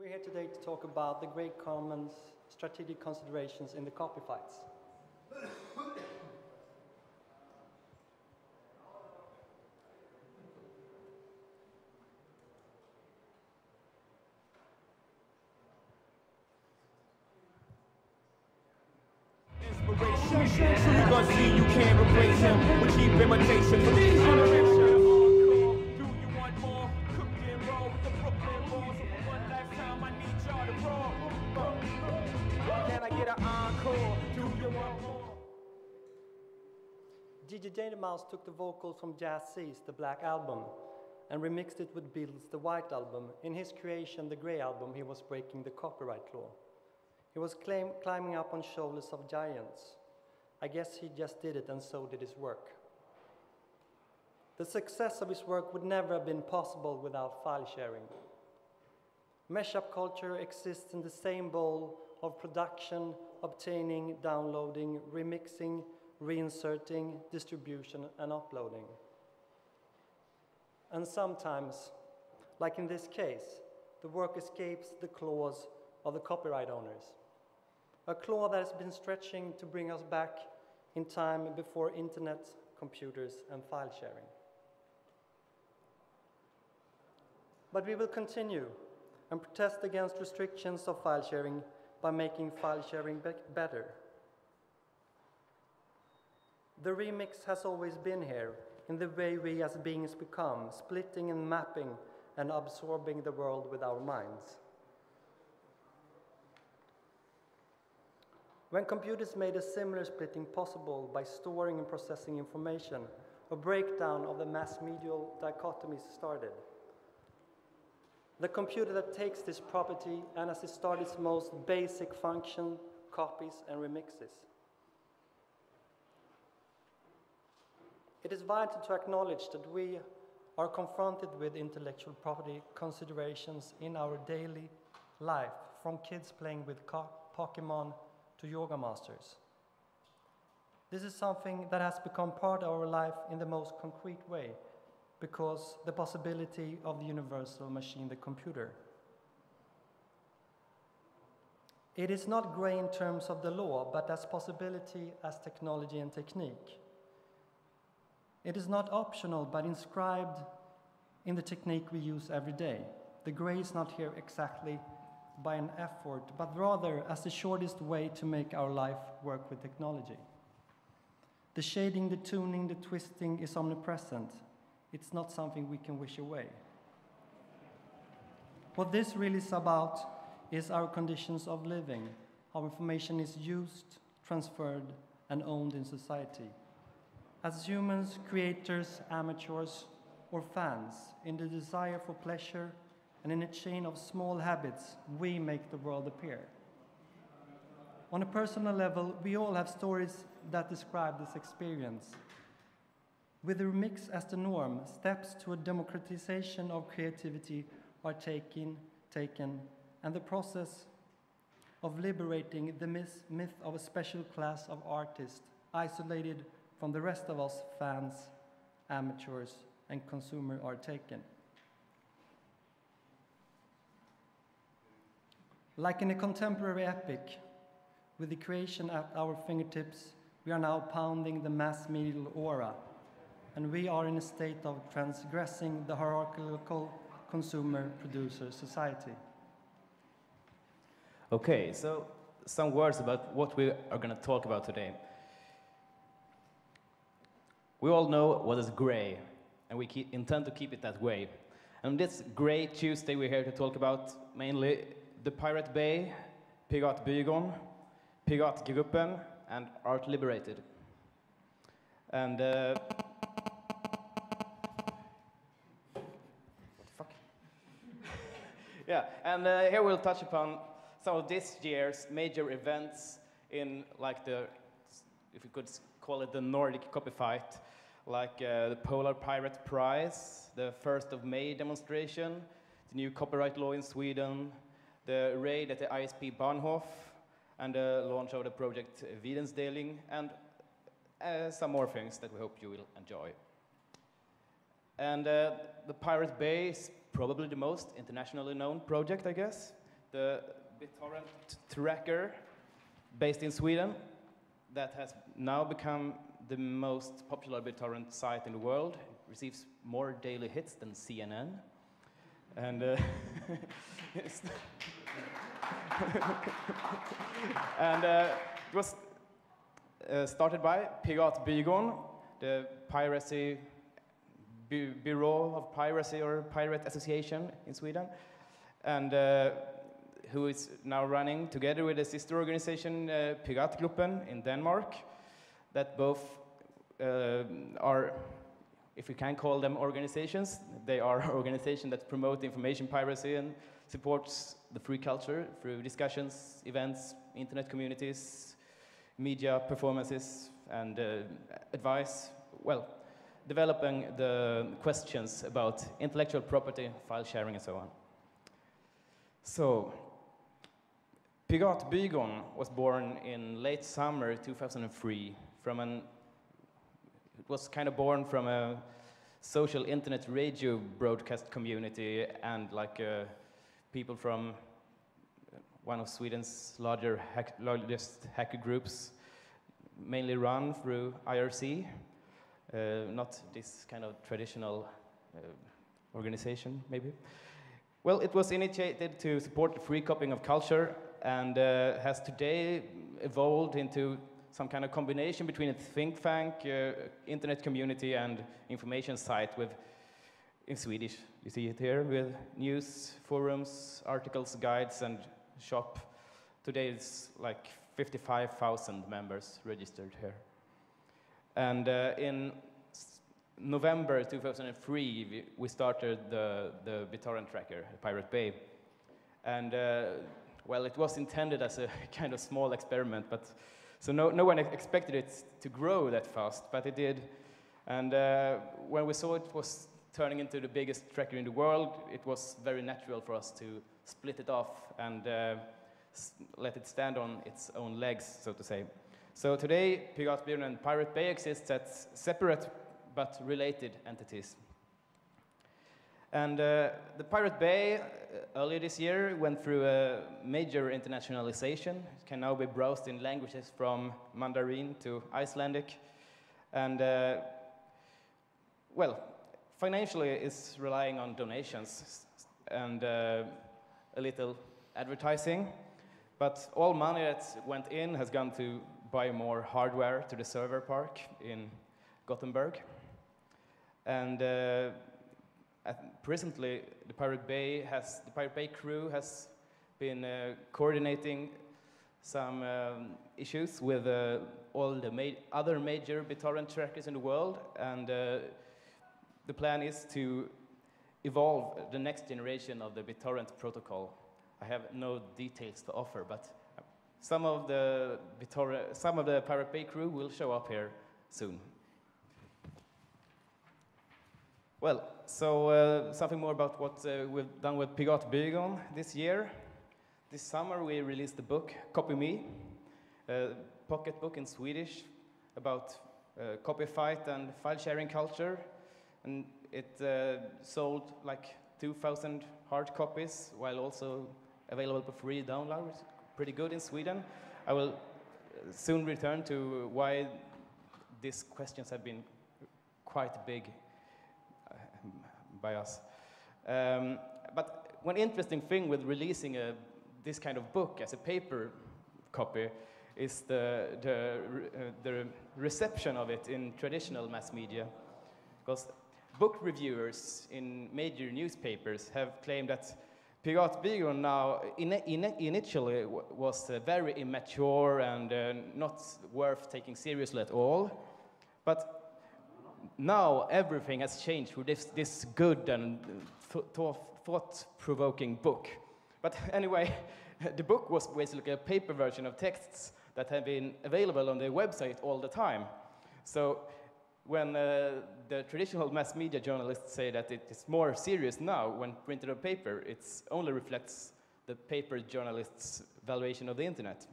We're here today to talk about the great commons strategic considerations in the copyfights. Inspiration, so you gonna see you can't replace him with cheap imitation from these generation. Do you want more? Cook and roll with the Brooklyn balls. For one lifetime, I need y'all to roll. Can I get an encore? Do you want more? DJ Mouse took the vocals from Jazz C's The Black Album and remixed it with Beatles' The White Album. In his creation, The Grey Album, he was breaking the copyright law. He was climbing up on shoulders of giants. I guess he just did it, and so did his work. The success of his work would never have been possible without file sharing. Mashup culture exists in the same bowl of production, obtaining, downloading, remixing, reinserting, distribution, and uploading. And sometimes, like in this case, the work escapes the claws of the copyright owners. A claw that has been stretching to bring us back in time before internet, computers, and file sharing. But we will continue and protest against restrictions of file sharing by making file sharing better. The remix has always been here in the way we as beings become, splitting and mapping and absorbing the world with our minds. When computers made a similar splitting possible by storing and processing information, a breakdown of the mass-medial dichotomies started. The computer that takes this property and as it started its most basic function, copies and remixes. It is vital to acknowledge that we are confronted with intellectual property considerations in our daily life, from kids playing with Pokemon to yoga masters. This is something that has become part of our life in the most concrete way, because the possibility of the universal machine, the computer. It is not gray in terms of the law, but as possibility as technology and technique. It is not optional, but inscribed in the technique we use every day. The gray is not here exactly by an effort, but rather as the shortest way to make our life work with technology. The shading, the tuning, the twisting is omnipresent. It's not something we can wish away. What this really is about is our conditions of living, how information is used, transferred, and owned in society. As humans, creators, amateurs, or fans, in the desire for pleasure and in a chain of small habits, we make the world appear. On a personal level, we all have stories that describe this experience. With the remix as the norm, steps to a democratization of creativity are taken, and the process of liberating the myth of a special class of artists, isolated from the rest of us fans, amateurs, and consumers, are taken. Like in a contemporary epic, with the creation at our fingertips, we are now pounding the mass-medial aura, and we are in a state of transgressing the hierarchical consumer-producer society. Okay, so some words about what we are going to talk about today. We all know what is grey, and we intend to keep it that way. And this Grey Tuesday, we're here to talk about mainly the Pirate Bay, Piratbyran, Piratgruppen and Artliberated. And what the fuck? Yeah, and here we'll touch upon some of this year's major events in, like, the, if we could call it, the Nordic copyfight, like the Polar Pirate Prize, the 1st of May demonstration, the new copyright law in Sweden, the raid at the ISP Bahnhof, and the launch of the project Vidensdeling, and some more things that we hope you will enjoy. And the Pirate Bay is probably the most internationally known project, I guess. the BitTorrent tracker based in Sweden that has now become the most popular BitTorrent site in the world. It receives more daily hits than CNN. And and it was started by Piratbyran, the piracy bureau of piracy or pirate association in Sweden, and who is now running together with a sister organization, Piratgruppen in Denmark, that both are, if we can call them organizations, they are organizations that promote information piracy and supports the free culture through discussions, events, internet communities, media performances, and advice. Well, developing the questions about intellectual property, file sharing, and so on. So, Piratbyran was born in late summer 2003 from it was kind of born from a social internet radio broadcast community and like people from one of Sweden's largest hacker groups, mainly run through IRC, not this kind of traditional organization, maybe. Well, it was initiated to support the free copying of culture and has today evolved into some kind of combination between a think tank, internet community, and information site with, in Swedish, you see it here, with news, forums, articles, guides, and shop. Today it's like 55,000 members registered here. And in November 2003, we started the BitTorrent tracker, Pirate Bay. And well, it was intended as a kind of small experiment, but so no one expected it to grow that fast, but it did. And when we saw it was turning into the biggest tracker in the world, it was very natural for us to split it off and let it stand on its own legs, so to say. So today, Piratbyran and Pirate Bay exist as separate but related entities. And the Pirate Bay, earlier this year, went through a major internationalization. It can now be browsed in languages from Mandarin to Icelandic. And, well, financially, it's relying on donations and a little advertising. But all money that went in has gone to buy more hardware to the server park in Gothenburg. And presently, the Pirate Bay crew has been coordinating some issues with all the other major BitTorrent trackers in the world, and the plan is to evolve the next generation of the BitTorrent protocol. I have no details to offer, but some of the Pirate Bay crew will show up here soon. Well, so something more about what we've done with Piratbyran this year. This summer we released the book Copy Me, a pocketbook in Swedish about copyfight and file sharing culture. And it sold like 2,000 hard copies, while also available for free downloads. Pretty good in Sweden. I will soon return to why these questions have been quite big by us. But one interesting thing with releasing this kind of book as a paper copy is the reception of it in traditional mass media. Because book reviewers in major newspapers have claimed that Piratbyran now initially was very immature and not worth taking seriously at all. But now everything has changed with this good and thought-provoking book. But anyway, the book was basically a paper version of texts that have been available on the website all the time. So when the traditional mass media journalists say that it is more serious now when printed on paper, it only reflects the paper journalists' valuation of the internet.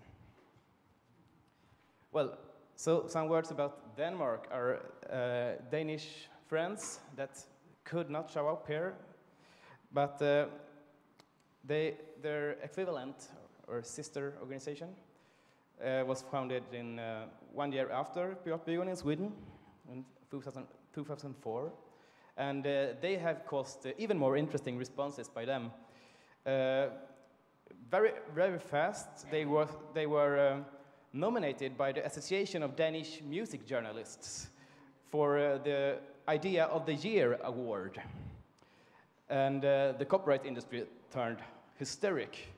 Well, so some words about Denmark. Our Danish friends that could not show up here, but their equivalent or sister organization was founded in 1 year after Piratbyran in Sweden in 2004. And they have caused even more interesting responses by them. Very, very fast, they were nominated by the Association of Danish Music Journalists for the Idea of the Year award. And the copyright industry turned hysteric.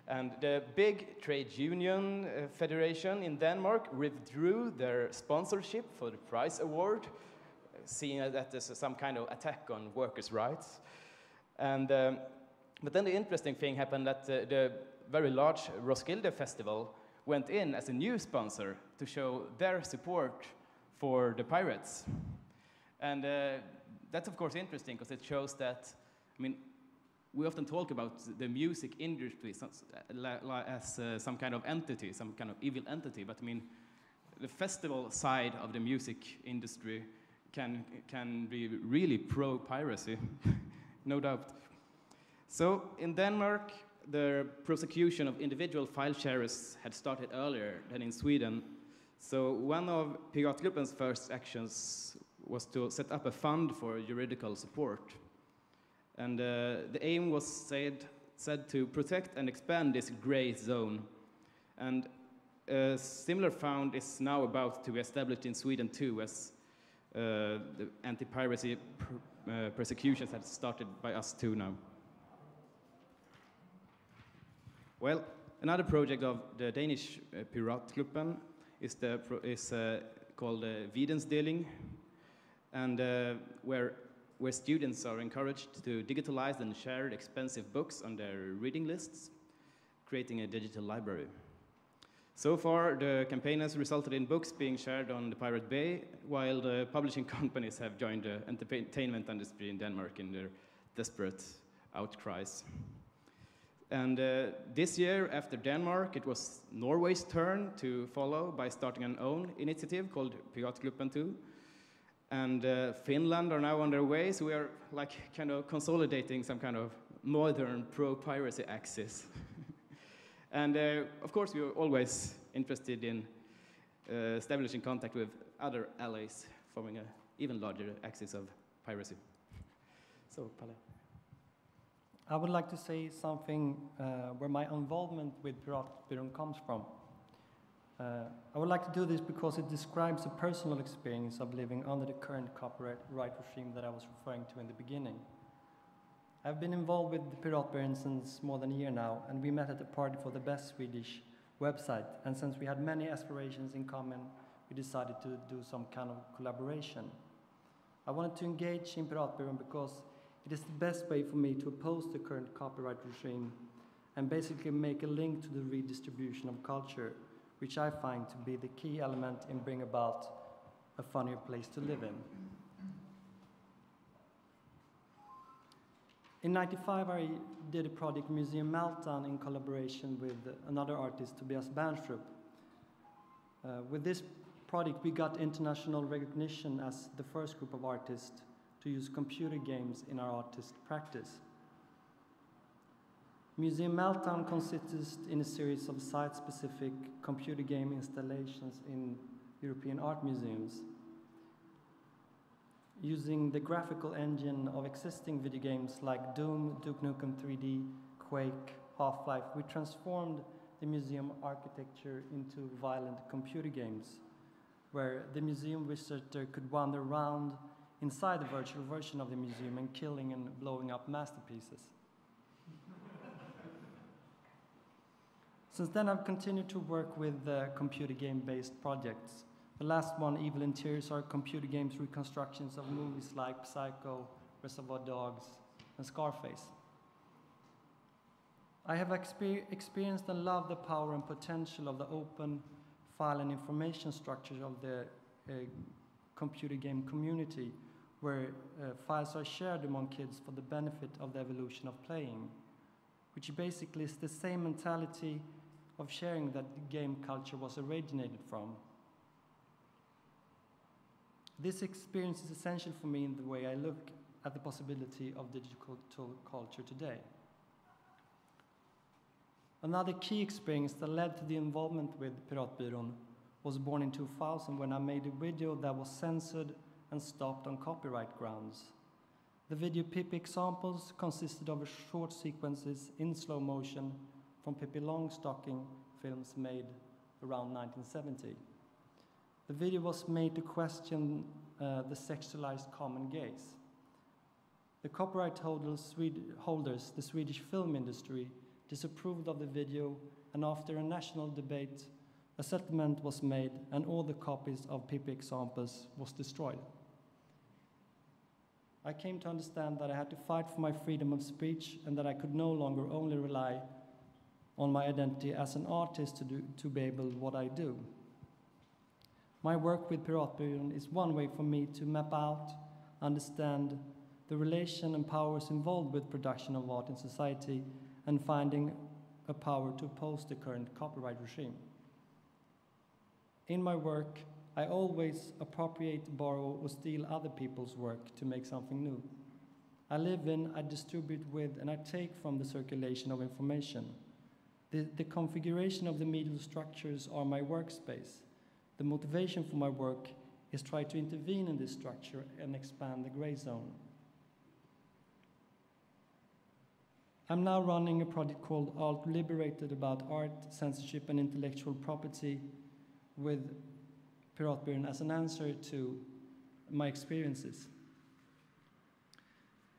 And the big trade union federation in Denmark withdrew their sponsorship for the prize award, seeing that as some kind of attack on workers' rights. And, but then the interesting thing happened that the very large Roskilde Festival went in as a new sponsor to show their support for the pirates. And that's of course interesting because it shows that, I mean, we often talk about the music industry as some kind of entity, some kind of evil entity, but I mean, the festival side of the music industry can be really pro-piracy, no doubt. So in Denmark, the prosecution of individual file sharers had started earlier than in Sweden. So one of Piratgruppen's first actions was to set up a fund for juridical support. And the aim was said to protect and expand this gray zone. And a similar fund is now about to be established in Sweden too, as the anti-piracy persecutions had started by us too now. Well, another project of the Danish Piratgruppen is called Vidensdeling, and where students are encouraged to digitalize and share expensive books on their reading lists, creating a digital library. So far, the campaign has resulted in books being shared on the Pirate Bay, while the publishing companies have joined the entertainment industry in Denmark in their desperate outcries. And this year, after Denmark, it was Norway's turn to follow by starting an own initiative called Piratgruppen 2. And Finland are now on their way, so we are like kind of consolidating some kind of modern pro-piracy axis. And of course, we are always interested in establishing contact with other allies, forming an even larger axis of piracy. So, Palle. I would like to say something where my involvement with Piratbyran comes from. I would like to do this because it describes a personal experience of living under the current copyright regime that I was referring to in the beginning. I've been involved with the Piratbyran since more than a year now, and we met at a party for the best Swedish website. And since we had many aspirations in common, we decided to do some kind of collaboration. I wanted to engage in Piratbyran because it is the best way for me to oppose the current copyright regime and basically make a link to the redistribution of culture, which I find to be the key element in bringing about a funnier place to live in. In '95, I did a project, Museum Meltdown, in collaboration with another artist, Tobias Bernstrup. With this project, we got international recognition as the first group of artists to use computer games in our artist practice. Museum Meltdown consists in a series of site-specific computer game installations in European art museums. Using the graphical engine of existing video games like Doom, Duke Nukem 3D, Quake, Half-Life, we transformed the museum architecture into violent computer games, where the museum visitor could wander around inside the virtual version of the museum and killing and blowing up masterpieces. Since then, I've continued to work with computer game-based projects. The last one, Evil Interiors, are computer games reconstructions of movies like Psycho, Reservoir Dogs, and Scarface. I have experienced and loved the power and potential of the open file and information structure of the computer game community, where files are shared among kids for the benefit of the evolution of playing, which basically is the same mentality of sharing that the game culture was originated from. This experience is essential for me in the way I look at the possibility of digital culture today. Another key experience that led to the involvement with Piratbyran was born in 2000 when I made a video that was censored and stopped on copyright grounds. The video Pippi Examples consisted of short sequences in slow motion from Pippi Longstocking films made around 1970. The video was made to question the sexualized common gaze. The copyright holders, the Swedish film industry, disapproved of the video, and after a national debate, a settlement was made and all the copies of Pippi Examples was destroyed. I came to understand that I had to fight for my freedom of speech and that I could no longer only rely on my identity as an artist to be able what I do. My work with Piratbyran is one way for me to map out, understand the relation and powers involved with production of art in society and finding a power to oppose the current copyright regime. In my work, I always appropriate, borrow, or steal other people's work to make something new. I live in, I distribute with, and I take from the circulation of information. The configuration of the medial structures are my workspace. The motivation for my work is try to intervene in this structure and expand the gray zone. I'm now running a project called Artliberated about art, censorship, and intellectual property with Piratbyran as an answer to my experiences.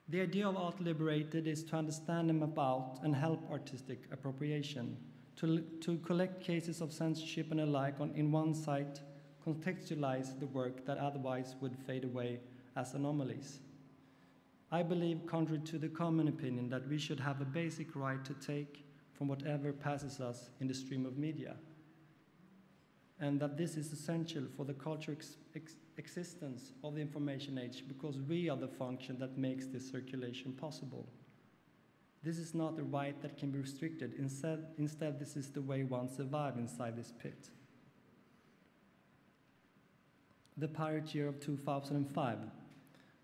The idea of Artliberated is to understand and map out and help artistic appropriation, to collect cases of censorship and alike in one site, contextualize the work that otherwise would fade away as anomalies. I believe, contrary to the common opinion, that we should have a basic right to take from whatever passes us in the stream of media, and that this is essential for the cultural existence of the information age because we are the function that makes this circulation possible. This is not a right that can be restricted. Instead, this is the way one survives inside this pit. The pirate year of 2005.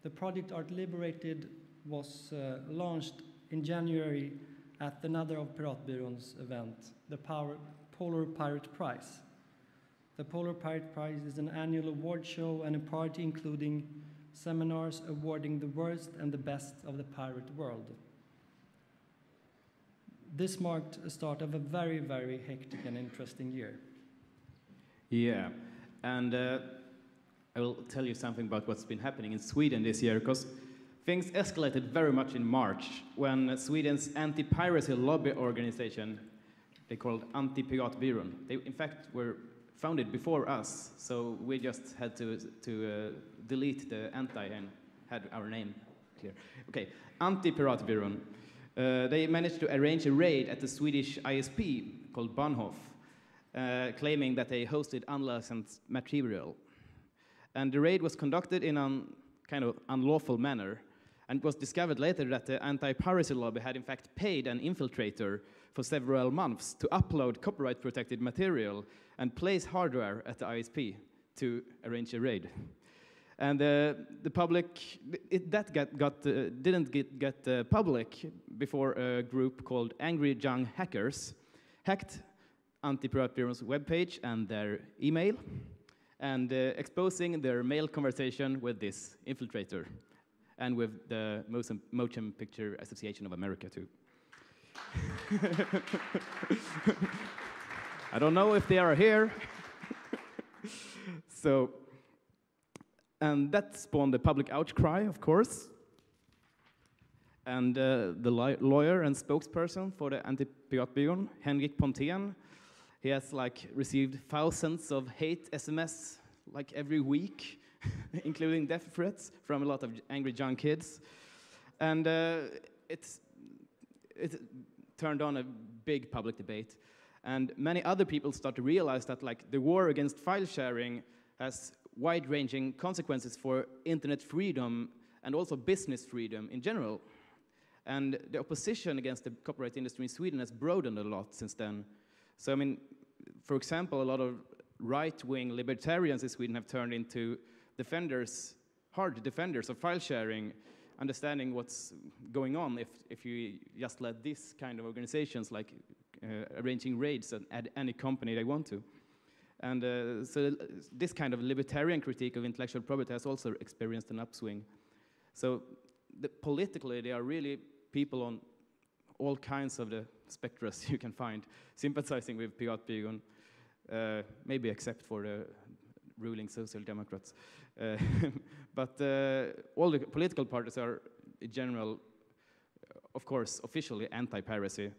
The project Artliberated was launched in January at another of Piratbyran's event, the Polar Pirate Prize. The Polar Pirate Prize is an annual award show and a party including seminars awarding the worst and the best of the pirate world. This marked a start of a very, very hectic and interesting year. Yeah, and I will tell you something about what's been happening in Sweden this year, because things escalated very much in March when Sweden's anti-piracy lobby organization, they called Piratbyran, they in fact were founded before us, so we just had to delete the anti and had our name clear. Okay, Piratbyran. They managed to arrange a raid at the Swedish ISP called Bahnhof, claiming that they hosted unlicensed material. And the raid was conducted in a kind of unlawful manner, and it was discovered later that the anti-piracy lobby had in fact paid an infiltrator for several months to upload copyright-protected material and place hardware at the ISP to arrange a raid. And the public, didn't get public before a group called Angry Young Hackers hacked Piratbyran's webpage and their email, and exposing their mail conversation with this infiltrator, and with the Motion Picture Association of America too. I don't know if they are here. So, and that spawned a public outcry, of course. And the lawyer and spokesperson for the anti-Piratbyran, Henrik Pontén, he has received thousands of hate SMS every week, including death threats from a lot of angry young kids. And it turned on a big public debate. And many other people start to realize that the war against file sharing has wide-ranging consequences for internet freedom and also business freedom in general. And the opposition against the copyright industry in Sweden has broadened a lot since then. So, I mean, for example, a lot of right-wing libertarians in Sweden have turned into defenders, hard defenders of file sharing, understanding what's going on if you just let these kind of organizations like arranging raids at any company they want to. And so this kind of libertarian critique of intellectual property has also experienced an upswing. So politically, there are really people on all kinds of the spectrum you can find sympathizing with Piratbyran, maybe except for the ruling Social Democrats. But all the political parties are, in general, of course, officially anti-piracy.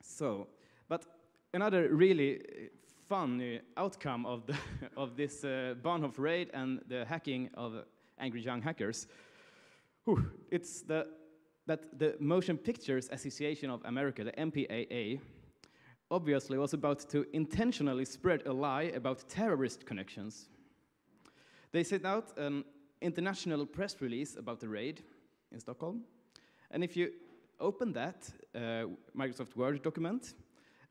So, but another really fun outcome of, of this Bahnhof raid and the hacking of angry young hackers, it's that the Motion Pictures Association of America, the MPAA, obviously was about to intentionally spread a lie about terrorist connections. They sent out an international press release about the raid in Stockholm. And if you open that Microsoft Word document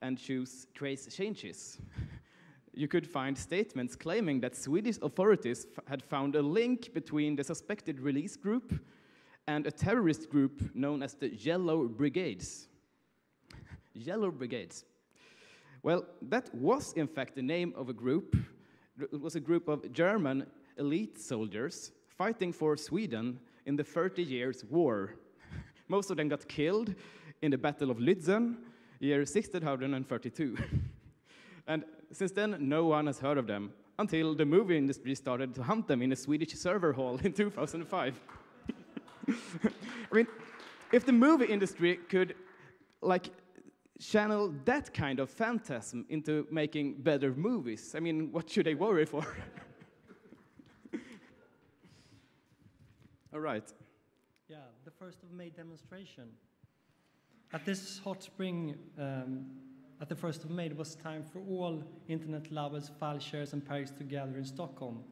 and choose Trace Changes, you could find statements claiming that Swedish authorities had found a link between the suspected release group and a terrorist group known as the Yellow Brigades. Yellow Brigades. Well, that was in fact the name of a group. It was a group of German elite soldiers fighting for Sweden in the 30 Years' War. Most of them got killed in the Battle of Lützen, year 1632. And since then, no one has heard of them, until the movie industry started to hunt them in a Swedish server hall in 2005. I mean, if the movie industry could, like, channel that kind of phantasm into making better movies, I mean, what should they worry for? All right. Yeah, the 1st of May demonstration. At this hot spring, at the 1st of May, it was time for all internet lovers, Fleischer and Paris to gather in Stockholm.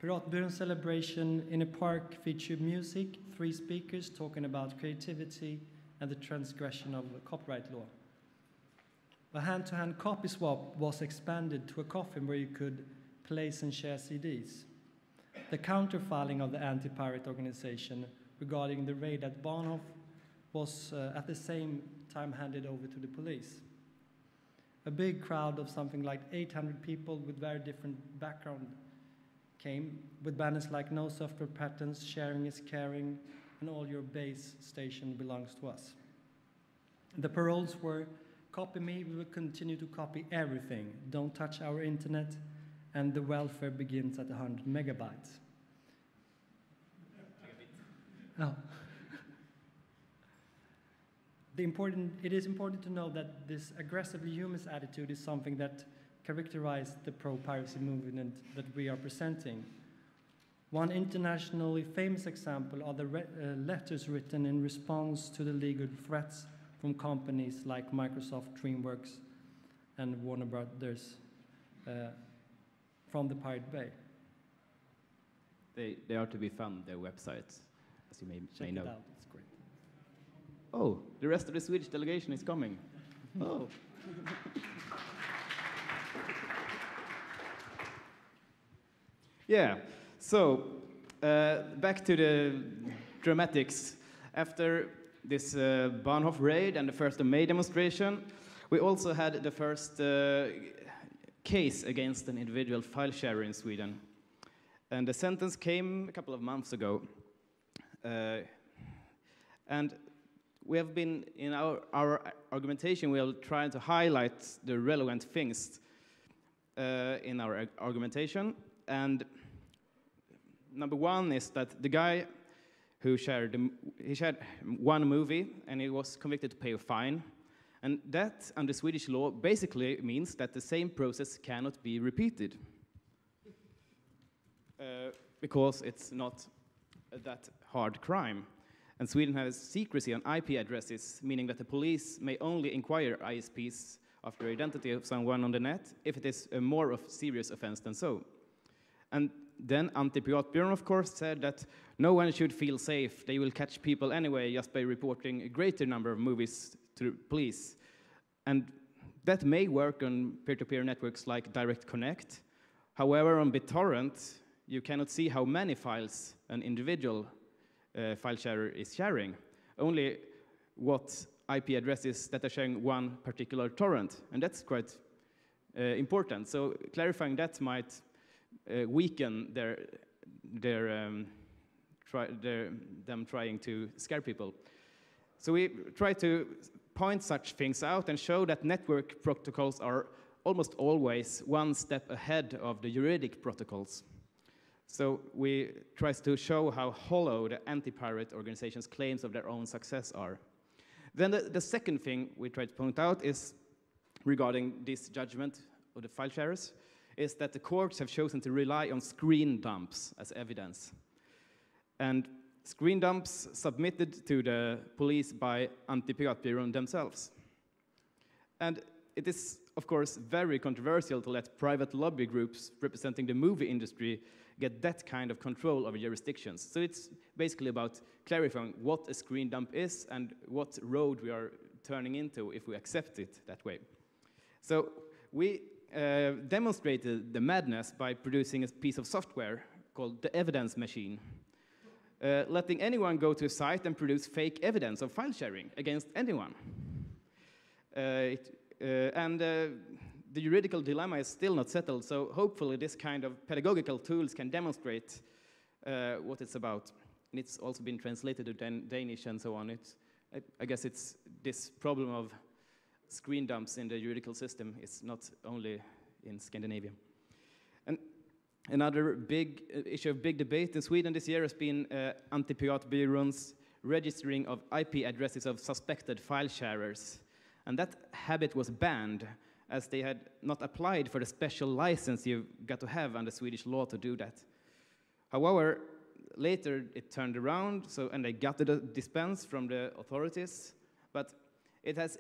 Piratbyran celebration in a park featured music, 3 speakers talking about creativity and the transgression of copyright law. A hand-to-hand copy swap was expanded to a coffin where you could place and share CDs. The counterfiling of the anti-pirate organization regarding the raid at Bahnhof was at the same time handed over to the police. A big crowd of something like 800 people with very different background came with banners like "No software patents, sharing is caring, and all your base station belongs to us." The paroles were, "Copy me, we will continue to copy everything. Don't touch our internet, and the welfare begins at 100 megabytes. Oh. It is important to know that this aggressively humanist attitude is something that characterized the pro-piracy movement that we are presenting. One internationally famous example are the letters written in response to the legal threats from companies like Microsoft, DreamWorks, and Warner Brothers from the Pirate Bay. They are to be found, their websites, as you may know. Check it out, it's great. Oh, the rest of the Swedish delegation is coming. Oh. Yeah, so back to the dramatics. After this Bahnhof raid and the 1st of May demonstration, we also had the first case against an individual file sharer in Sweden. And the sentence came a couple of months ago. And we have been, in our argumentation, we are trying to highlight the relevant things in our argumentation. And number one is that the guy who shared one movie, and he was convicted to pay a fine. And that, under Swedish law, basically means that the same process cannot be repeated. Because it's not that hard crime. And Sweden has secrecy on IP addresses, meaning that the police may only inquire ISPs after the identity of someone on the net if it is a more of serious offense than so. And then Anti-Piratbyran, of course, said that no one should feel safe. They will catch people anyway just by reporting a greater number of movies to police. And that may work on peer-to-peer networks like Direct Connect. However, on BitTorrent, you cannot see how many files an individual file sharer is sharing. Only what IP addresses that are sharing one particular torrent, and that's quite important. So clarifying that might weaken them trying to scare people. So we try to point such things out and show that network protocols are almost always one step ahead of the juridic protocols. So we try to show how hollow the anti-pirate organizations' claims of their own success are. Then the second thing we try to point out is regarding this judgment of the file sharers, is that the courts have chosen to rely on screen dumps as evidence. And screen dumps submitted to the police by Piratbyran themselves. And it is, of course, very controversial to let private lobby groups representing the movie industry get that kind of control over jurisdictions. So it's basically about clarifying what a screen dump is and what road we are turning into if we accept it that way. So we demonstrated the madness by producing a piece of software called the evidence machine, letting anyone go to a site and produce fake evidence of file sharing against anyone. The juridical dilemma is still not settled, so hopefully this kind of pedagogical tools can demonstrate what it's about. And it's also been translated to Danish and so on. I guess it's this problem of screen dumps in the juridical system is not only in Scandinavia. And another big issue of big debate in Sweden this year has been Piratbyran's registering of IP addresses of suspected file sharers. And that habit was banned as they had not applied for the special license you've got to have under Swedish law to do that. However, later it turned around, and they got the dispense from the authorities, but it has,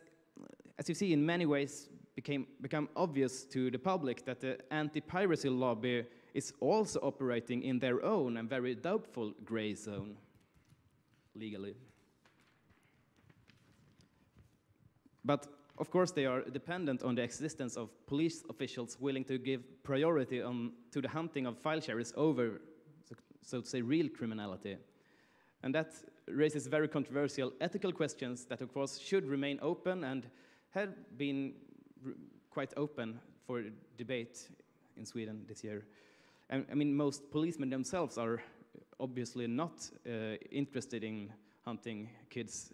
as you see, in many ways become obvious to the public that the anti-piracy lobby is also operating in their own and very doubtful gray zone legally. But of course, they are dependent on the existence of police officials willing to give priority to the hunting of file sharers over, so to say, real criminality. And that raises very controversial ethical questions that, of course, should remain open and have been quite open for debate in Sweden this year. And I mean, most policemen themselves are obviously not interested in hunting kids'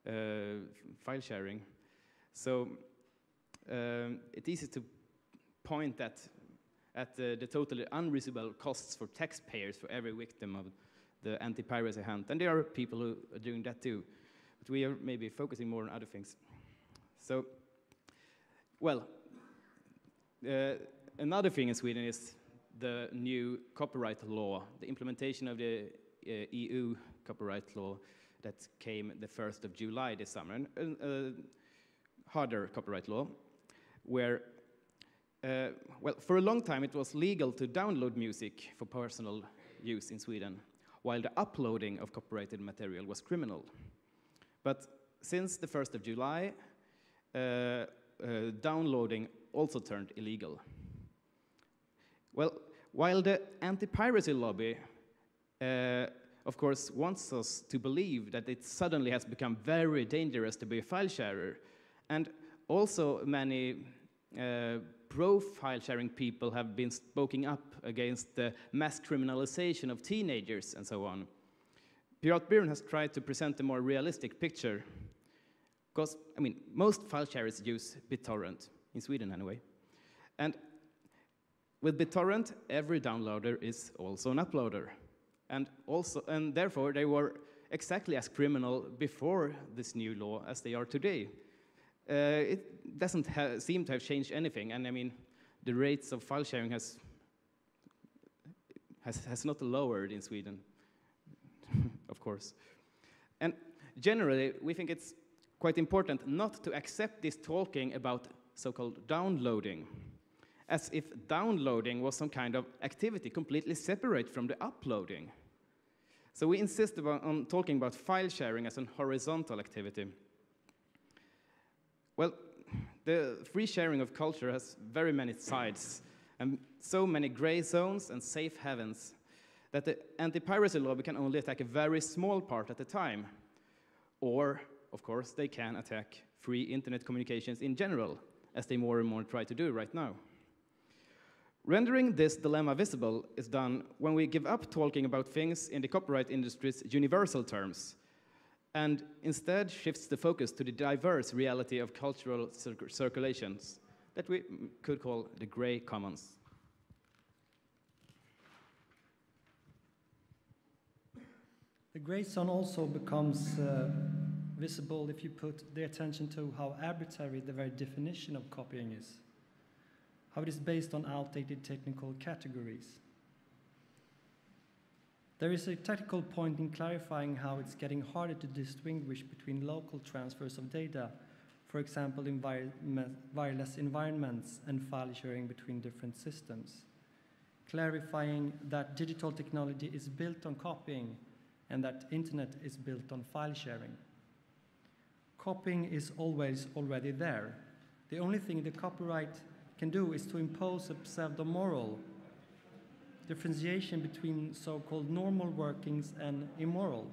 file sharing. So it's easy to point at the totally unreasonable costs for taxpayers for every victim of the anti-piracy hunt. And there are people who are doing that too. But we are maybe focusing more on other things. So, well, another thing in Sweden is the new copyright law, the implementation of the EU copyright law that came the 1st of July this summer. Harder copyright law, where, well, for a long time it was legal to download music for personal use in Sweden, while the uploading of copyrighted material was criminal. But since the 1st of July, downloading also turned illegal. Well, while the anti-piracy lobby, of course, wants us to believe that it suddenly has become very dangerous to be a file sharer, and also many pro-file sharing people have been speaking up against the mass criminalization of teenagers and so on. Piratbyran has tried to present a more realistic picture, because, I mean, most file sharers use BitTorrent, in Sweden anyway. And with BitTorrent, every downloader is also an uploader. And therefore, they were exactly as criminal before this new law as they are today. It doesn't seem to have changed anything, and I mean, the rates of file sharing has not lowered in Sweden, of course. And generally, we think it's quite important not to accept this talking about so-called downloading, as if downloading was some kind of activity completely separate from the uploading. So we insist on talking about file sharing as a horizontal activity. Well, the free sharing of culture has very many sides and so many gray zones and safe havens that the anti-piracy lobby can only attack a very small part at a time, or of course, they can attack free internet communications in general, as they more and more try to do right now. Rendering this dilemma visible is done when we give up talking about things in the copyright industry's universal terms, and instead shifts the focus to the diverse reality of cultural circulations that we could call the gray commons. The gray zone also becomes visible if you put the attention to how arbitrary the very definition of copying is, how it is based on outdated technical categories. There is a tactical point in clarifying how it's getting harder to distinguish between local transfers of data, for example in wireless environments, and file sharing between different systems. Clarifying that digital technology is built on copying and that internet is built on file sharing. Copying is always already there. The only thing the copyright can do is to impose a pseudo-moral differentiation between so-called normal workings and immoral.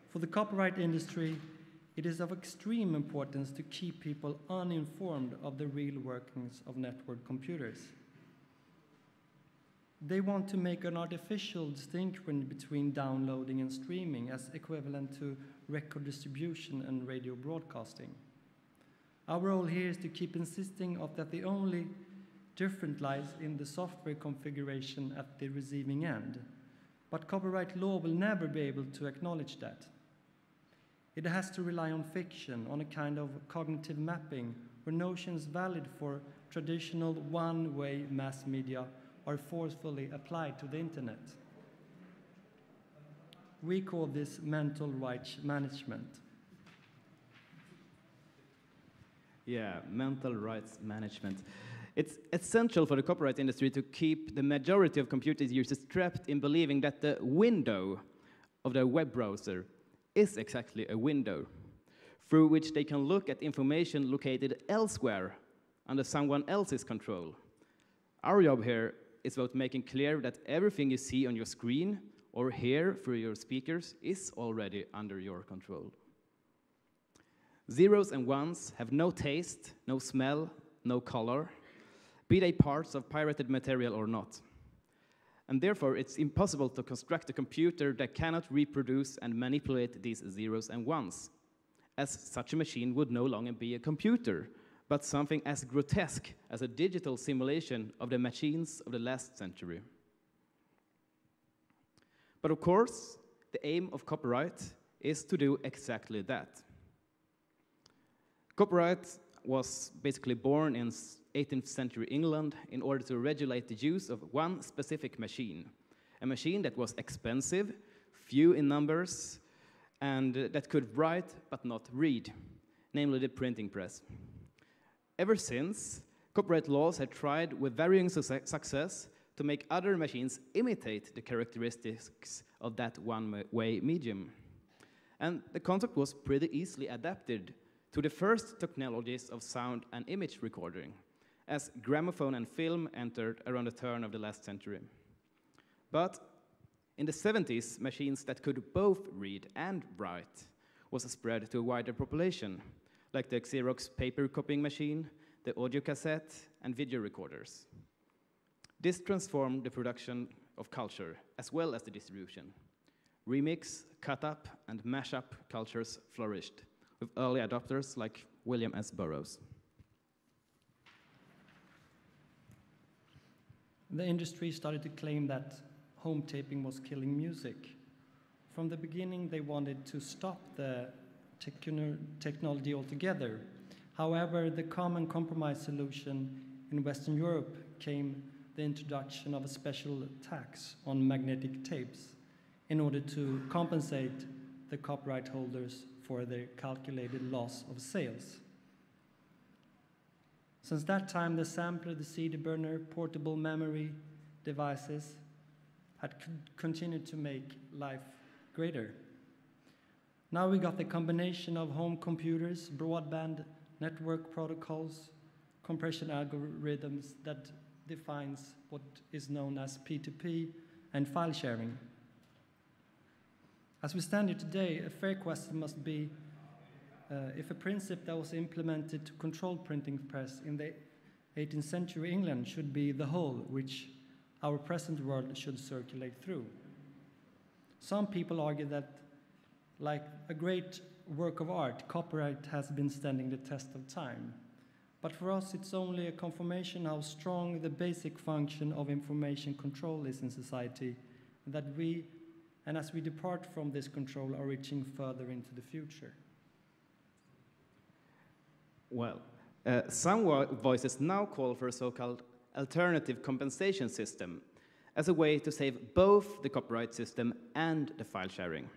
For the copyright industry, it is of extreme importance to keep people uninformed of the real workings of network computers. They want to make an artificial distinction between downloading and streaming as equivalent to record distribution and radio broadcasting. Our role here is to keep insisting that the only difference lies in the software configuration at the receiving end, but copyright law will never be able to acknowledge that. It has to rely on fiction, on a kind of cognitive mapping where notions valid for traditional one-way mass media are forcefully applied to the internet. We call this mental rights management. Yeah, mental rights management. It's essential for the copyright industry to keep the majority of computer users trapped in believing that the window of their web browser is exactly a window through which they can look at information located elsewhere under someone else's control. Our job here is about making clear that everything you see on your screen or hear through your speakers is already under your control. Zeros and ones have no taste, no smell, no color, be they parts of pirated material or not. And therefore, it's impossible to construct a computer that cannot reproduce and manipulate these zeros and ones, as such a machine would no longer be a computer, but something as grotesque as a digital simulation of the machines of the last century. But of course, the aim of copyright is to do exactly that. Copyright was basically born in 18th century England in order to regulate the use of one specific machine, a machine that was expensive, few in numbers, and that could write but not read, namely the printing press. Ever since, copyright laws have tried with varying success to make other machines imitate the characteristics of that one-way medium. And the concept was pretty easily adapted to the first technologies of sound and image recording, as gramophone and film entered around the turn of the last century. But in the 70s, machines that could both read and write was spread to a wider population, like the Xerox paper copying machine, the audio cassette, and video recorders. This transformed the production of culture, as well as the distribution. Remix, cut-up, and mash-up cultures flourished, with early adopters like William S. Burroughs. The industry started to claim that home taping was killing music. From the beginning, they wanted to stop the technology altogether. However, the common compromise solution in Western Europe came the introduction of a special tax on magnetic tapes in order to compensate the copyright holders for their calculated loss of sales. Since that time, the sampler, the CD burner, portable memory devices had continued to make life greater. Now we got the combination of home computers, broadband network protocols, compression algorithms that defines what is known as P2P and file sharing. As we stand here today, a fair question must be, if a principle that was implemented to control printing press in the 18th century England should be the whole which our present world should circulate through. Some people argue that, like a great work of art, copyright has been standing the test of time. But for us, it's only a confirmation how strong the basic function of information control is in society, and that as we depart from this control, are reaching further into the future. Well, some voices now call for a so-called alternative compensation system as a way to save both the copyright system and the file sharing.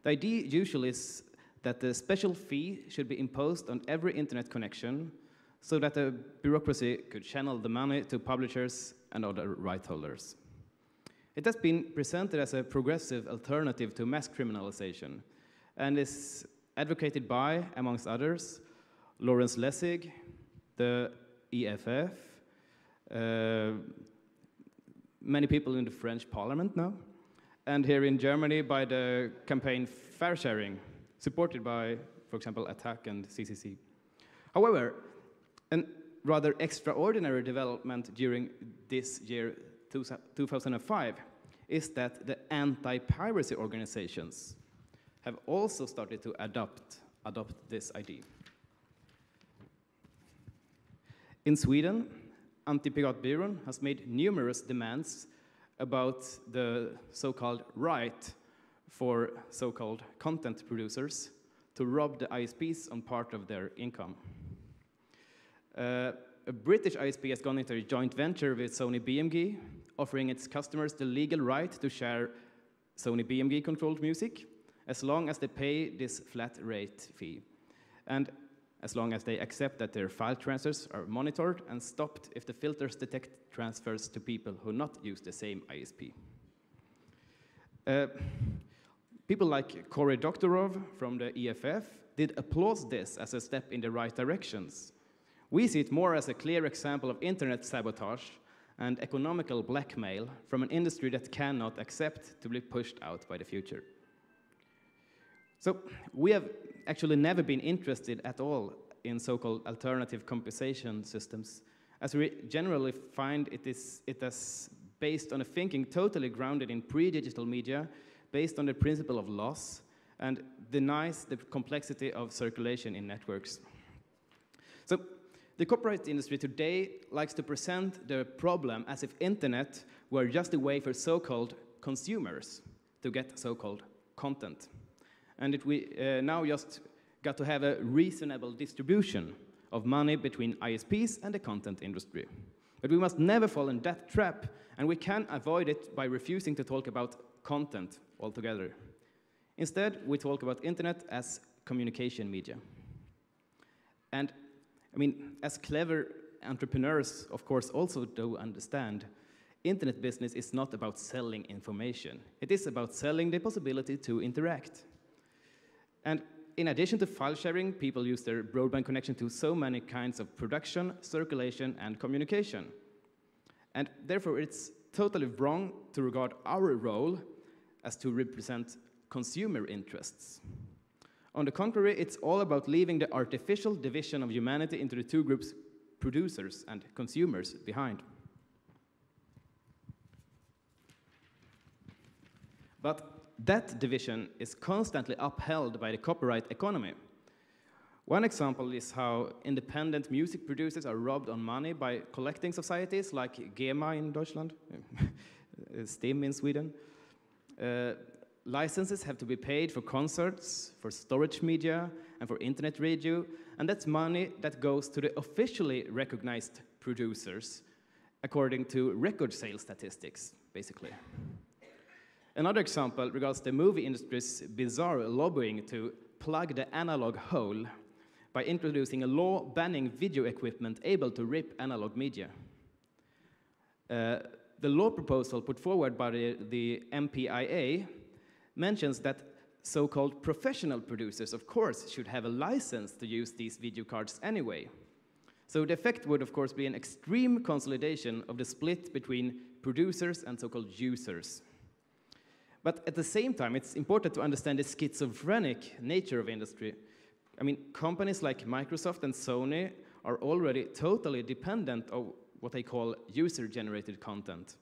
The idea usually is that the special fee should be imposed on every internet connection so that the bureaucracy could channel the money to publishers and other right holders. It has been presented as a progressive alternative to mass criminalization and is advocated by, amongst others, Lawrence Lessig, the EFF, many people in the French parliament now, and here in Germany by the campaign Fair Sharing, supported by, for example, Attack and CCC. However, a rather extraordinary development during this year, 2005, is that the anti-piracy organizations have also started to adopt this idea. In Sweden, Piratbyran has made numerous demands about the so-called right for so-called content producers to rob the ISPs on part of their income. A British ISP has gone into a joint venture with Sony BMG, offering its customers the legal right to share Sony BMG-controlled music, as long as they pay this flat rate fee, and as long as they accept that their file transfers are monitored and stopped if the filters detect transfers to people who not use the same ISP. People like Cory Doctorow from the EFF did applaud this as a step in the right directions. We see it more as a clear example of internet sabotage and economical blackmail from an industry that cannot accept to be pushed out by the future. So we have actually never been interested at all in so-called alternative compensation systems, as we generally find it is based on a thinking totally grounded in pre-digital media, based on the principle of loss, and denies the complexity of circulation in networks. So the copyright industry today likes to present the problem as if internet were just a way for so-called consumers to get so-called content. And if we now just got to have a reasonable distribution of money between ISPs and the content industry. But we must never fall in that trap, and we can avoid it by refusing to talk about content altogether. Instead, we talk about internet as communication media. And I mean, as clever entrepreneurs, of course, also do understand, internet business is not about selling information. It is about selling the possibility to interact. And in addition to file sharing, people use their broadband connection to so many kinds of production, circulation, and communication. And therefore, it's totally wrong to regard our role as to represent consumer interests. On the contrary, it's all about leaving the artificial division of humanity into the two groups, producers and consumers, behind. But that division is constantly upheld by the copyright economy. One example is how independent music producers are robbed on money by collecting societies like GEMA in Deutschland, STIM in Sweden. Licenses have to be paid for concerts, for storage media, and for internet radio, and that's money that goes to the officially recognized producers, according to record sales statistics, basically. Another example regards the movie industry's bizarre lobbying to plug the analog hole by introducing a law banning video equipment able to rip analog media. The law proposal put forward by the MPIA mentions that so-called professional producers, of course, should have a license to use these video cards anyway. So the effect would, of course, be an extreme consolidation of the split between producers and so-called users. But at the same time, it's important to understand the schizophrenic nature of industry, I mean, companies like Microsoft and Sony are already totally dependent on what they call user-generated content,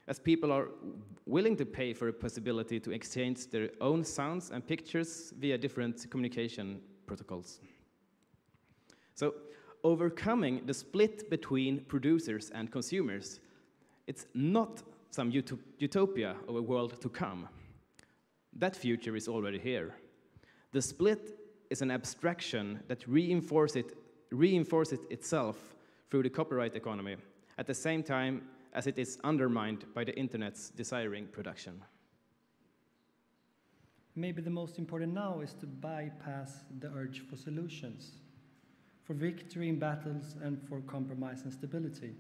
as people are willing to pay for a possibility to exchange their own sounds and pictures via different communication protocols. So, overcoming the split between producers and consumers, it's not some utopia of a world to come. That future is already here. The split is an abstraction that reinforces itself through the copyright economy, at the same time as it is undermined by the internet's desiring production. Maybe the most important now is to bypass the urge for solutions, for victory in battles and for compromise and stability.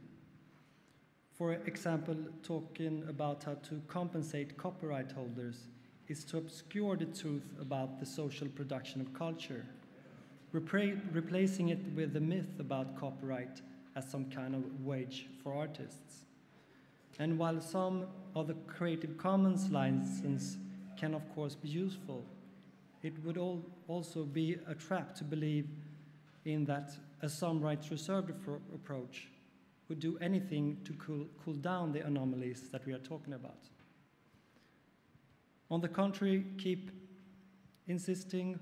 For example, talking about how to compensate copyright holders is to obscure the truth about the social production of culture, replacing it with the myth about copyright as some kind of wage for artists. And while some of the Creative Commons license can of course be useful, it would also be a trap to believe in that a some rights reserved approach would do anything to cool down the anomalies that we are talking about. On the contrary, keep insisting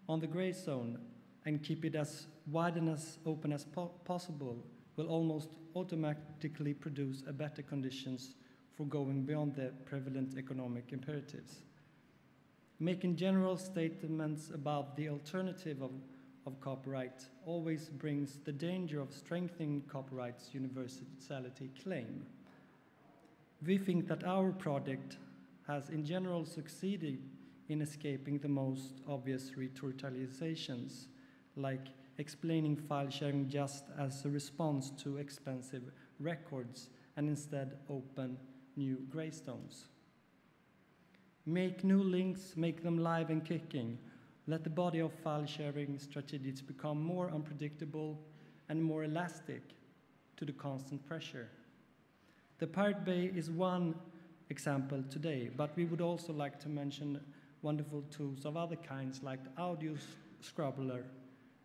on the gray zone and keep it as wide and as open as possible will almost automatically produce a better conditions for going beyond the prevalent economic imperatives. Making general statements about the alternative of copyright always brings the danger of strengthening copyright's universality claim. We think that our project has in general succeeded in escaping the most obvious ritualizations, like explaining file sharing just as a response to expensive records and instead open new greystones. Make new links, make them live and kicking. Let the body of file sharing strategies become more unpredictable and more elastic to the constant pressure. The Pirate Bay is one example today, but we would also like to mention wonderful tools of other kinds like the Audio Scrubbler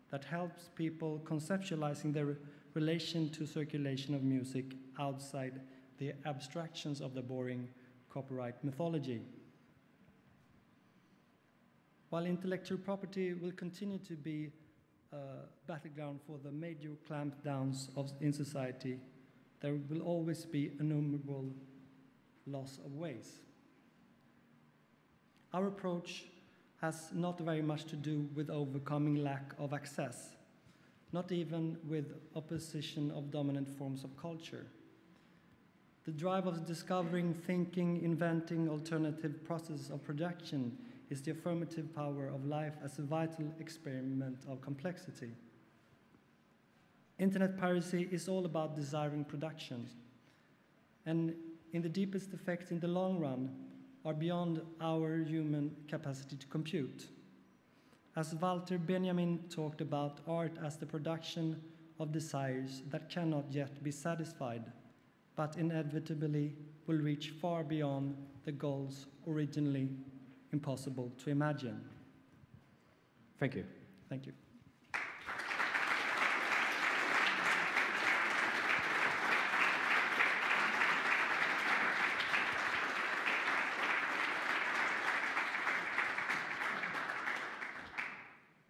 that helps people conceptualizing their relation to circulation of music outside the abstractions of the boring copyright mythology. While intellectual property will continue to be a battleground for the major clampdowns in society, there will always be innumerable loss of ways. Our approach has not very much to do with overcoming lack of access, not even with opposition of dominant forms of culture. The drive of discovering, thinking, inventing alternative processes of production is the affirmative power of life as a vital experiment of complexity. Internet piracy is all about desiring productions, and in the deepest effects in the long run are beyond our human capacity to compute. As Walter Benjamin talked about art as the production of desires that cannot yet be satisfied, but inevitably will reach far beyond the goals originally impossible to imagine. Thank you. Thank you.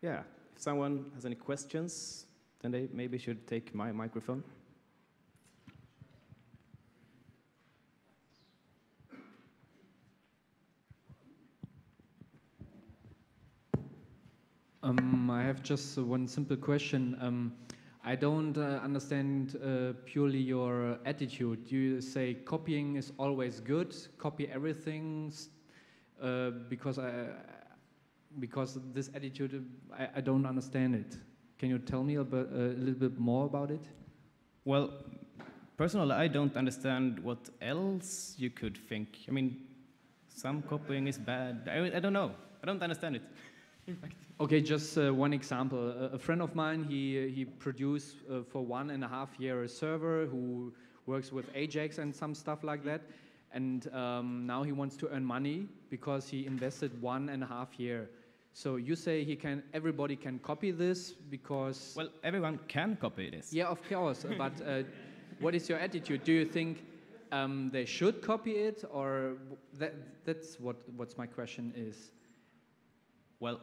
Yeah, if someone has any questions, then they maybe should take my microphone. I have just one simple question. I don't understand purely your attitude. You say copying is always good, copy everything, because this attitude, I don't understand it. Can you tell me a little bit more about it? Well, personally, I don't understand what else you could think. I mean, some copying is bad. I don't know. I don't understand it. In fact. Okay, just one example. A friend of mine, he produced for 1.5 years a server who works with Ajax and some stuff like that. And now he wants to earn money because he invested 1.5 years. So you say everybody can copy this because... Well, everyone can copy this. Yeah, of course, but what is your attitude? Do you think they should copy it, or that's what's my question is? Well,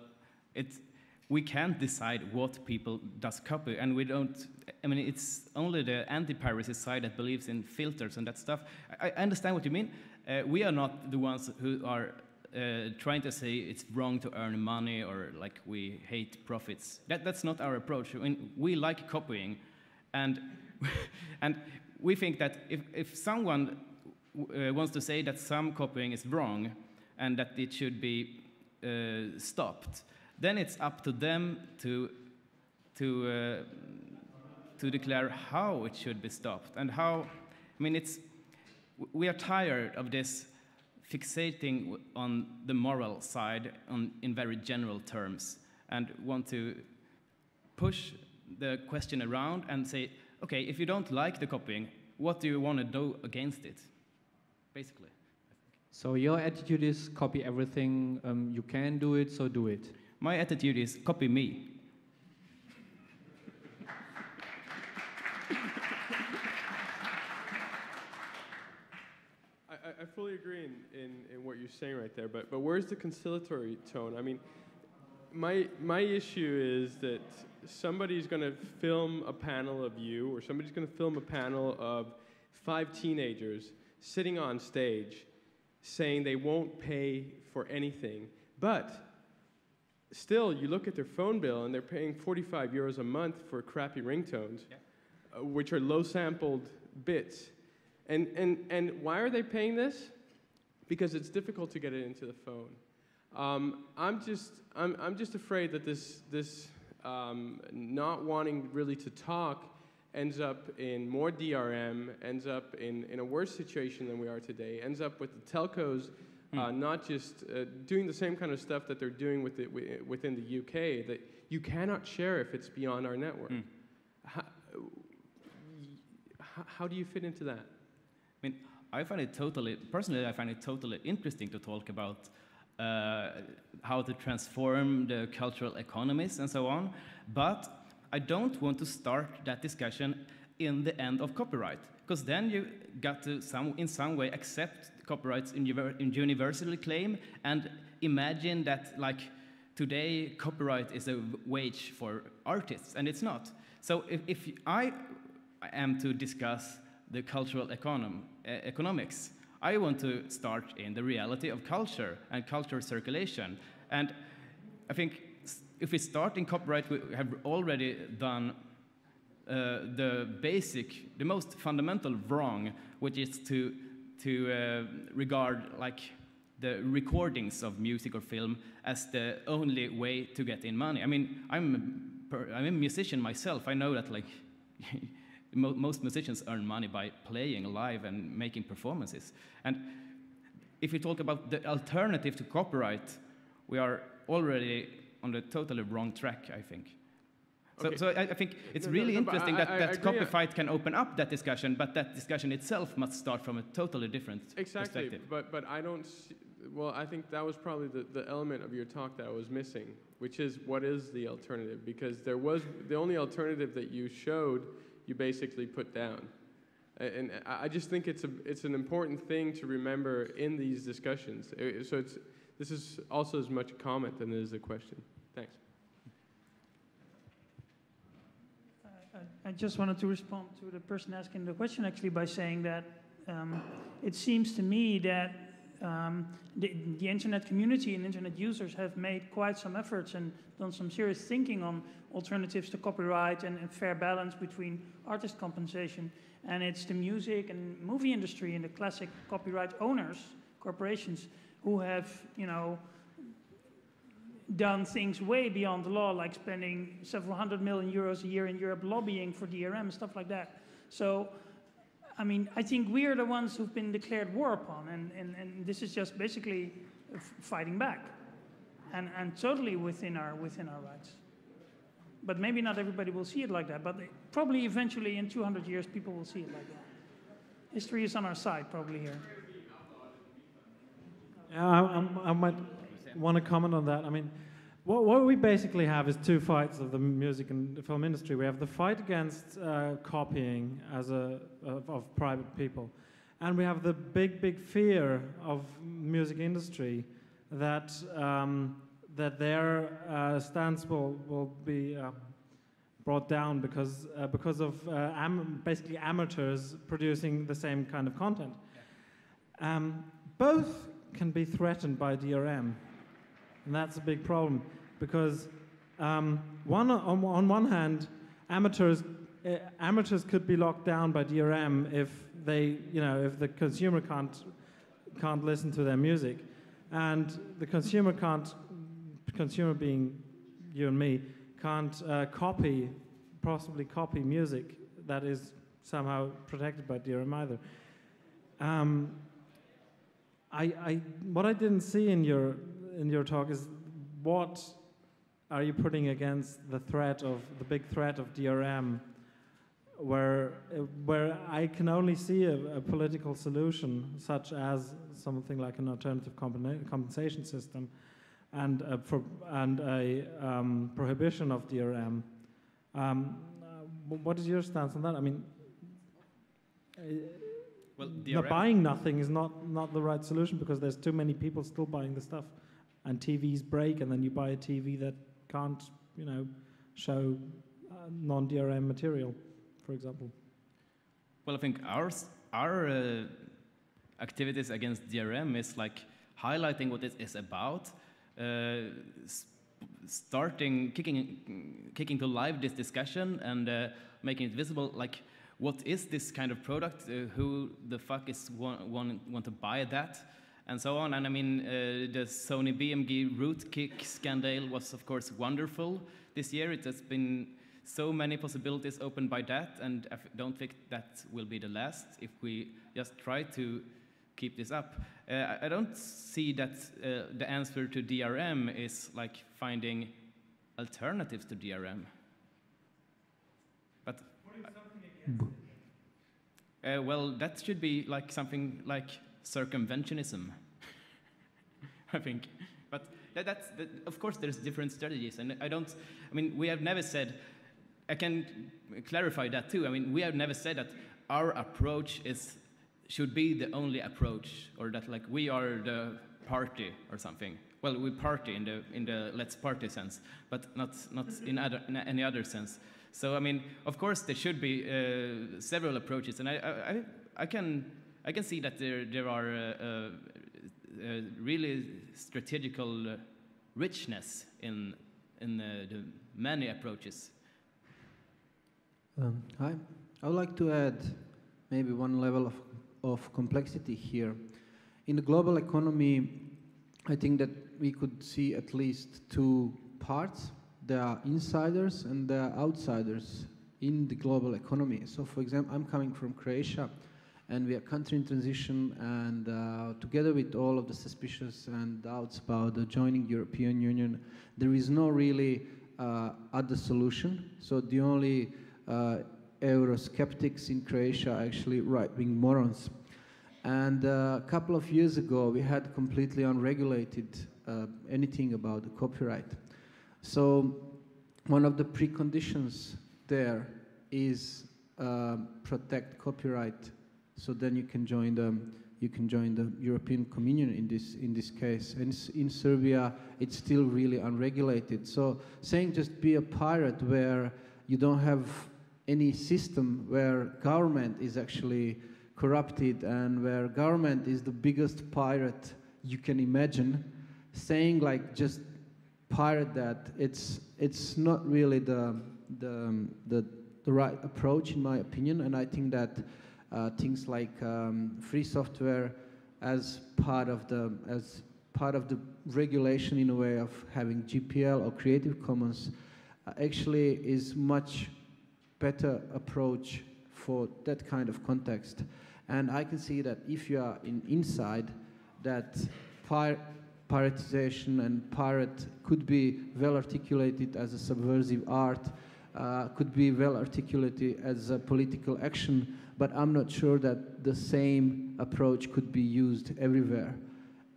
we can't decide what people does copy, and we don't. I mean, it's only the anti-piracy side that believes in filters and that stuff. I understand what you mean. We are not the ones who are trying to say it's wrong to earn money or like we hate profits. That's not our approach. I mean, we like copying, and and we think that if someone wants to say that some copying is wrong and that it should be stopped, then it's up to them to declare how it should be stopped and how. I mean, we are tired of this fixating on the moral side in very general terms, and want to push the question around and say, okay, if you don't like the copying, what do you want to do against it, basically? So your attitude is copy everything, you can do it, so do it. My attitude is copy me. I fully agree in what you're saying right there, but where's the conciliatory tone? I mean, my issue is that somebody's going to film a panel of you, or somebody's going to film a panel of 5 teenagers sitting on stage saying they won't pay for anything, but still you look at their phone bill and they're paying 45 euros a month for crappy ringtones, yeah. Which are low sampled bits. And why are they paying this? Because it's difficult to get it into the phone. I'm just afraid that this not wanting really to talk ends up in more DRM, ends up in a worse situation than we are today, ends up with the telcos not just doing the same kind of stuff that they're doing within the UK, that you cannot share if it's beyond our network. How do you fit into that? I mean, personally, I find it totally interesting to talk about how to transform the cultural economies and so on, but I don't want to start that discussion in the end of copyright, because then you got to in some way accept copyrights in universally claim and imagine that, like, today copyright is a wage for artists, and it's not. So if I am to discuss the cultural economics, I want to start in the reality of culture and cultural circulation. And I think if we start in copyright, we have already done the most fundamental wrong, which is to regard like the recordings of music or film as the only way to get in money. I mean, I'm a musician myself. I know that, like, most musicians earn money by playing live and making performances. And if we talk about the alternative to copyright, we are already on the totally wrong track, I think. Okay. So I think it's really interesting that copyfight can open up that discussion, but that discussion itself must start from a totally different perspective. But I don't see, well, I think that was probably the element of your talk that I was missing, which is what is the alternative? Because there was the only alternative that you showed, you basically put down. And I just think it's an important thing to remember in these discussions. So this is also as much a comment than it is a question. Thanks. I just wanted to respond to the person asking the question actually by saying that it seems to me that the internet community and internet users have made quite some efforts and done some serious thinking on alternatives to copyright and fair balance between artist compensation. And it's the music and movie industry and the classic copyright owners, corporations, who have, you know, done things way beyond the law, like spending several $100 million a year in Europe lobbying for DRM and stuff like that. So, I mean, I think we are the ones who've been declared war upon, and this is just basically fighting back, and totally within our rights. But maybe not everybody will see it like that, but probably eventually in 200 years people will see it like that. History is on our side probably here. Yeah, I might want to comment on that. I mean, What we basically have is two fights of the music and the film industry. We have the fight against copying of private people, and we have the big fear of music industry that their stance will be brought down because of basically amateurs producing the same kind of content. Both can be threatened by DRM. And that's a big problem because on one hand, amateurs could be locked down by DRM if if the consumer can't listen to their music, and the consumer being you and me, can't possibly copy music that is somehow protected by DRM either. What I didn't see in your talk is what are you putting against the big threat of DRM, where I can only see a political solution, such as something like an alternative compensation system, and a prohibition of DRM. What is your stance on that? I mean, well, DRM, buying nothing is not the right solution because there's too many people still buying the stuff, and TVs break, and then you buy a TV that can't, show non-DRM material, for example. Well, I think our activities against DRM is like highlighting what it is about, kicking to live this discussion and making it visible. Like, what is this kind of product? Who the fuck is want to buy that? And so on. And I mean, the Sony BMG Rootkit scandal was, of course, wonderful this year. It has been so many possibilities opened by that, and I don't think that will be the last if we just try to keep this up. I don't see that the answer to DRM is like finding alternatives to DRM. But what is something against well, that should be like something like circumventionism, I think. But of course, there's different strategies, and I mean, we have never said. I can clarify that too. I mean, we have never said that our approach should be the only approach, or that like we are the party or something. Well, we party in the let's party sense, but not in any other sense. So I mean, of course, there should be several approaches, and I can see that there are really strategical richness in the many approaches. Hi, I would like to add maybe one level of complexity here. In the global economy, I think that we could see at least two parts. There are insiders and there are outsiders in the global economy. So for example, I'm coming from Croatia, and we are a country in transition, and together with all of the suspicions and doubts about joining European Union, there is no really other solution. So the only Eurosceptics in Croatia are actually right-wing morons. And a couple of years ago, we had completely unregulated anything about the copyright. So one of the preconditions there is protect copyright. So then you can join the European Communion in this case. And in Serbia, it's still really unregulated. So saying just be a pirate where you don't have any system where government is actually corrupted and where government is the biggest pirate you can imagine, saying like just pirate that, it's not really the right approach in my opinion. And I think that things like free software as part of the regulation in a way of having GPL or Creative Commons actually is much better approach for that kind of context. And I can see that if you are inside, that piratization and pirate could be well articulated as a subversive art, could be well articulated as a political action, but I'm not sure that the same approach could be used everywhere.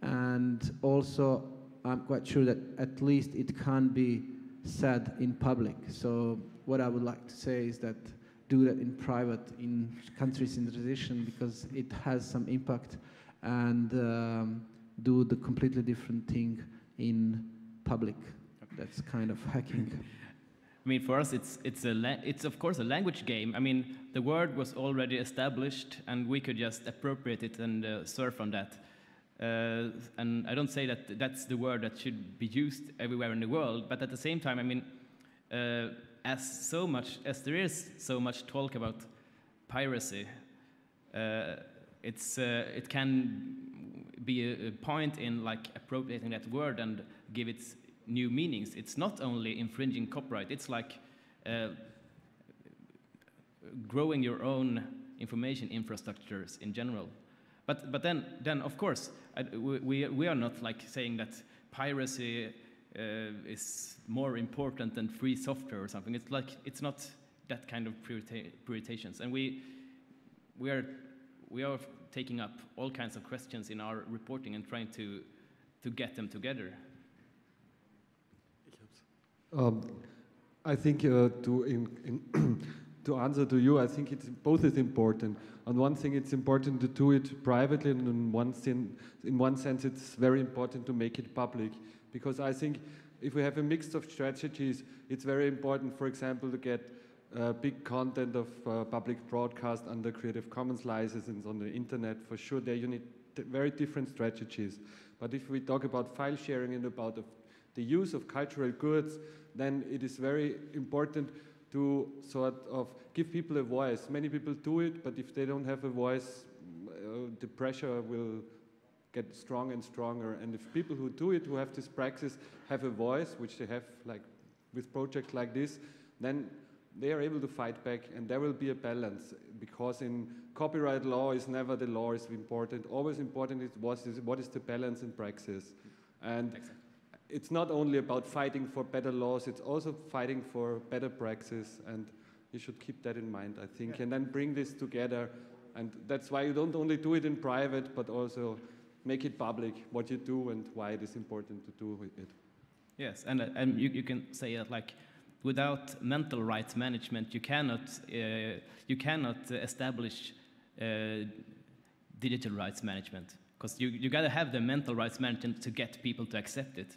And also, I'm quite sure that at least it can be said in public. So what I would like to say is that do that in private in countries in transition, because it has some impact, and do the completely different thing in public. That's kind of hacking. I mean, for us, it's of course a language game. I mean, the word was already established, and we could just appropriate it and surf on that. And I don't say that that's the word that should be used everywhere in the world, but at the same time, I mean, as there is so much talk about piracy, it can be a point in like appropriating that word and give it new meanings. It's not only infringing copyright, it's like growing your own information infrastructures in general. But then of course, we are not like saying that piracy is more important than free software or something. It's like, it's not that kind of prioritizations. And we are taking up all kinds of questions in our reporting and trying to get them together. I think to answer to you, I think both is important. On one thing, it's important to do it privately, and in one sense, it's very important to make it public. Because I think if we have a mix of strategies, it's very important, for example, to get big content of public broadcast under Creative Commons licenses on the internet. For sure, there you need very different strategies. But if we talk about file sharing and about the use of cultural goods, then it is very important to sort of give people a voice. Many people do it, but if they don't have a voice, the pressure will get stronger and stronger. And if people who do it, who have this praxis, have a voice, which they have like with projects like this, then they are able to fight back, and there will be a balance. Because in copyright law is never the law is important. Always important is what is the balance in praxis. And it's not only about fighting for better laws, it's also fighting for better praxis, and you should keep that in mind, I think, and then bring this together. And that's why you don't only do it in private, but also make it public, what you do and why it is important to do it. Yes, and you can say that like, without mental rights management, you cannot establish digital rights management, because you got to have the mental rights management to get people to accept it.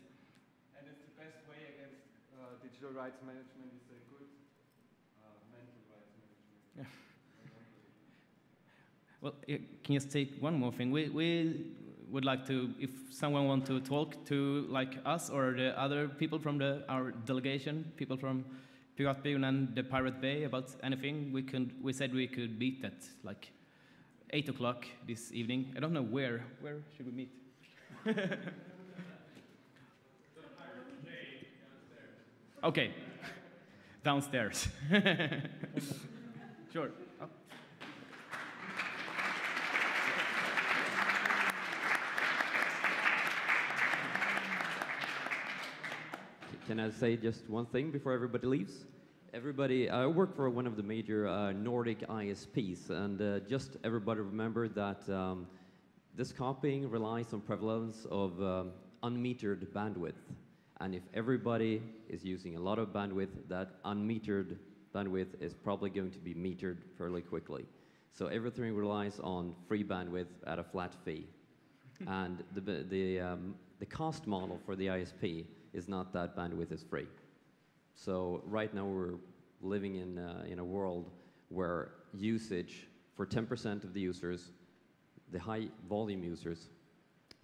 And it's the best way against digital rights management is a good mental rights management. Yeah. Well, can you take one more thing? We would like to, if someone wants to talk to like us or the other people from our delegation, people from Piratbyran and the Pirate Bay about anything, we said we could meet at like 8 o'clock this evening. I don't know where should we meet? The Pirate Bay downstairs. Okay, downstairs. Sure. Can I say just one thing before everybody leaves? I work for one of the major Nordic ISPs, and just everybody remember that this copying relies on prevalence of unmetered bandwidth. And if everybody is using a lot of bandwidth, that unmetered bandwidth is probably going to be metered fairly quickly. So everything relies on free bandwidth at a flat fee. And the cost model for the ISP is not that bandwidth is free. So right now we're living in a world where usage for 10% of the users, the high volume users,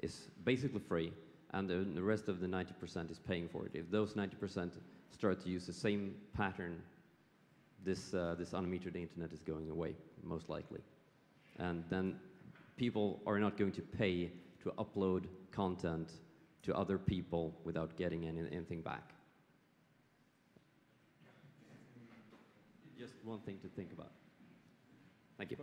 is basically free, and the rest of the 90% is paying for it. If those 90% start to use the same pattern, this unmetered internet is going away, most likely. And then people are not going to pay to upload content to other people without getting anything back. Just one thing to think about. Thank you.